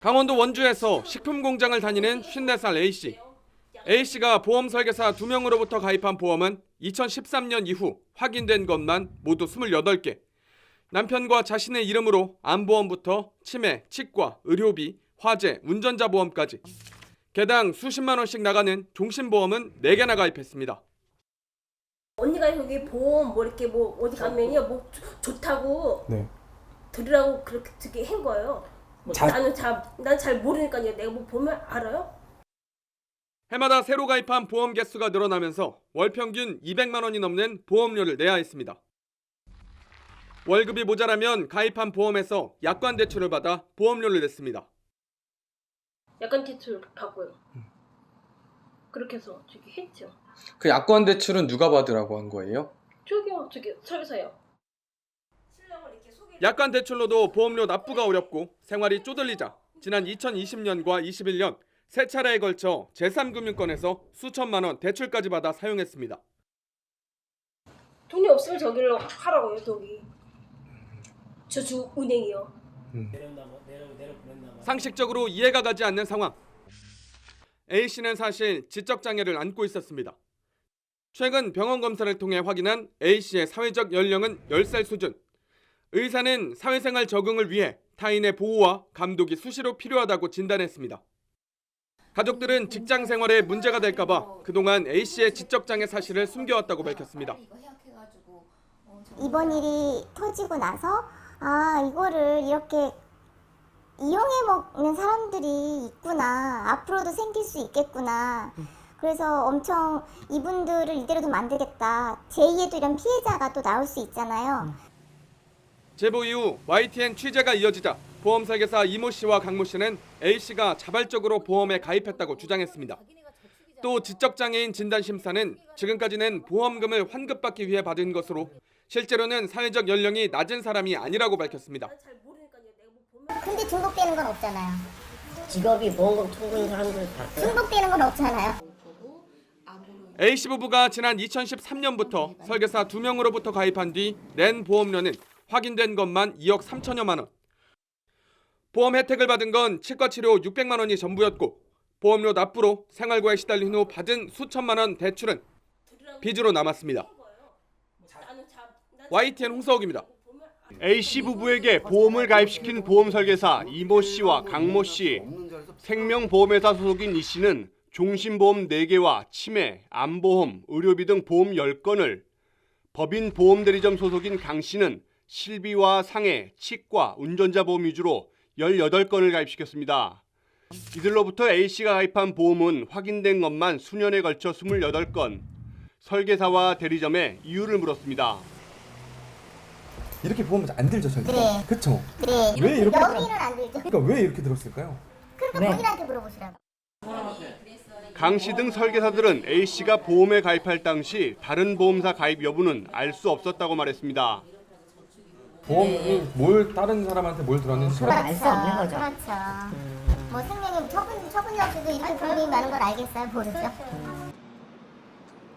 강원도 원주에서 식품 공장을 다니는 54살 A씨. A씨가 보험 설계사 2명으로부터 가입한 보험은 2013년 이후 확인된 것만 모두 28개. 남편과 자신의 이름으로 암보험부터 치매, 치과, 의료비, 화재, 운전자 보험까지 개당 수십만 원씩 나가는 종신보험은 4개나 가입했습니다. 언니가 여기 보험 뭐 이렇게 뭐 어디 가면요 뭐 좋다고 들으라고 그렇게 듣게 한 거예요. 나는 잘 모르니까요. 내가 뭐 보면 알아요? 해마다 새로 가입한 보험 개수가 늘어나면서 월 평균 200만 원이 넘는 보험료를 내야 했습니다. 월급이 모자라면 가입한 보험에서 약관 대출을 받아 보험료를 냈습니다. 약관 대출 받고요. 그렇게 해서 저기 했죠. 그 약관 대출은 누가 받으라고 한 거예요? 저기 설계사요. 약관 대출로도 보험료 납부가 어렵고 생활이 쪼들리자 지난 2020년과 21년 세 차례에 걸쳐 제3금융권에서 수천만 원 대출까지 받아 사용했습니다. 돈이 없으면 저기로 하라고요. 저기 저축은행이요. 상식적으로 이해가 가지 않는 상황. A씨는 사실 지적장애를 안고 있었습니다. 최근 병원 검사를 통해 확인한 A씨의 사회적 연령은 10살 수준. 의사는 사회생활 적응을 위해 타인의 보호와 감독이 수시로 필요하다고 진단했습니다. 가족들은 직장 생활에 문제가 될까봐 그동안 A씨의 지적장애 사실을 숨겨왔다고 밝혔습니다. 이번 일이 터지고 나서 이거를 이렇게 이용해 먹는 사람들이 있구나. 앞으로도 생길 수 있겠구나. 그래서 엄청 이분들을 이대로 두면 안 되겠다. 제2의 또 이런 피해자가 또 나올 수 있잖아요. 제보 이후 YTN 취재가 이어지자 보험 설계사 이모 씨와 강모 씨는 A씨가 자발적으로 보험에 가입했다고 주장했습니다. 또 지적장애인 진단심사는 지금까지는 보험금을 환급받기 위해 받은 것으로 실제로는 사회적 연령이 낮은 사람이 아니라고 밝혔습니다. 근데 중복되는 건 없잖아요. 직업이 보험금 청구인 사람들 다 중복되는 건 없잖아요. A씨 부부가 지난 2013년부터 설계사 2명으로부터 가입한 뒤 낸 보험료는 확인된 것만 2억 3천여만 원. 보험 혜택을 받은 건 치과 치료 600만 원이 전부였고 보험료 납부로 생활고에 시달린 후 받은 수천만 원 대출은 빚으로 남았습니다. YTN 홍서욱입니다. A씨 부부에게 보험을 가입시킨 보험 설계사 이모 씨와 강모 씨, 생명보험회사 소속인 이 씨는 종신보험 4개와 치매, 암보험, 의료비 등 보험 10건을, 법인 보험대리점 소속인 강 씨는 실비와 상해, 치과, 운전자 보험 위주로 18건을 가입시켰습니다. 이들로부터 A씨가 가입한 보험은 확인된 것만 수년에 걸쳐 28건, 설계사와 대리점에 이유를 물었습니다. 이렇게 보면 안 들죠, 절대. 네. 그렇죠. 네. 왜 이렇게 여기는 안 들죠. 그러니까 왜 이렇게 들었을까요? 그러니까 본인한테 물어보시라고. 강 씨 등 설계사들은 A씨가 보험에 가입할 당시 다른 보험사 가입 여부는 알 수 없었다고 말했습니다. 보험이 뭘 다른 사람한테 뭘 들었는지 잘 알 수 없는 거죠. 그렇죠. 뭐 생명이 처분력수도 이렇게 돈이 많은 걸 알겠어요? 모르죠.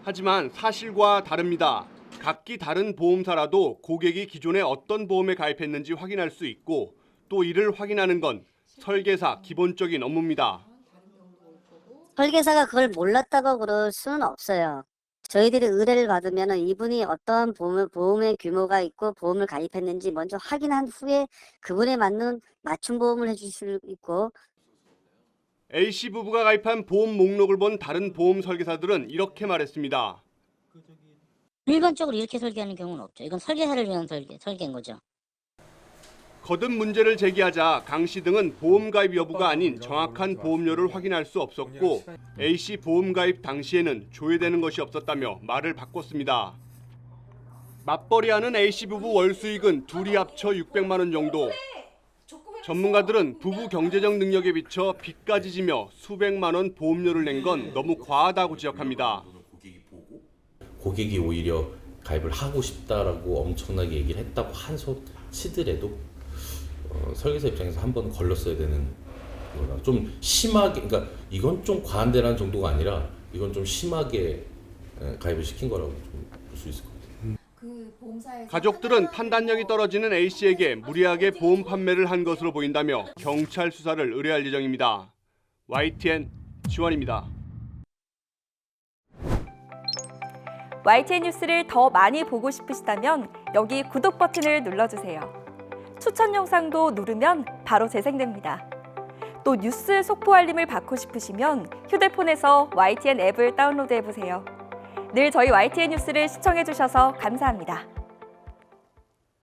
하지만 사실과 다릅니다. 각기 다른 보험사라도 고객이 기존에 어떤 보험에 가입했는지 확인할 수 있고 또 이를 확인하는 건 설계사 기본적인 업무입니다. 설계사가 그걸 몰랐다고 그럴 수는 없어요. 저희들이 의뢰를 받으면 이분이 어떠한 보험의 규모가 있고 보험을 가입했는지 먼저 확인한 후에 그분에 맞는 맞춤 보험을 해줄 수 있고. A씨 부부가 가입한 보험 목록을 본 다른 보험 설계사들은 이렇게 말했습니다. 일반적으로 이렇게 설계하는 경우는 없죠. 이건 설계사를 위한 설계인 거죠. 거듭 문제를 제기하자 강 씨 등은 보험 가입 여부가 아닌 정확한 보험료를 확인할 수 없었고 A씨 보험 가입 당시에는 조회되는 것이 없었다며 말을 바꿨습니다. 맞벌이하는 A씨 부부 월 수익은 둘이 합쳐 600만 원 정도. 전문가들은 부부 경제적 능력에 비춰 빚까지 지며 수백만 원 보험료를 낸 건 너무 과하다고 지적합니다. 고객이 오히려 가입을 하고 싶다라고 엄청나게 얘기를 했다고 한소 치더라도 설계사 입장에서 한 번 걸렀어야 되는 거라 좀 심하게, 그러니까 이건 좀 과한데라는 정도가 아니라 이건 좀 심하게 가입을 시킨 거라고 좀 볼 수 있을 것 같아요. 가족들은 판단력이 떨어지는 A씨에게 무리하게 보험 판매를 한 것으로 보인다며 경찰 수사를 의뢰할 예정입니다. YTN 지원입니다. YTN 뉴스를 더 많이 보고 싶으시다면 여기 구독 버튼을 눌러주세요. 추천 영상도 누르면 바로 재생됩니다. 또 뉴스 속보 알림을 받고 싶으시면 휴대폰에서 YTN 앱을 다운로드해보세요. 늘 저희 YTN 뉴스를 시청해주셔서 감사합니다.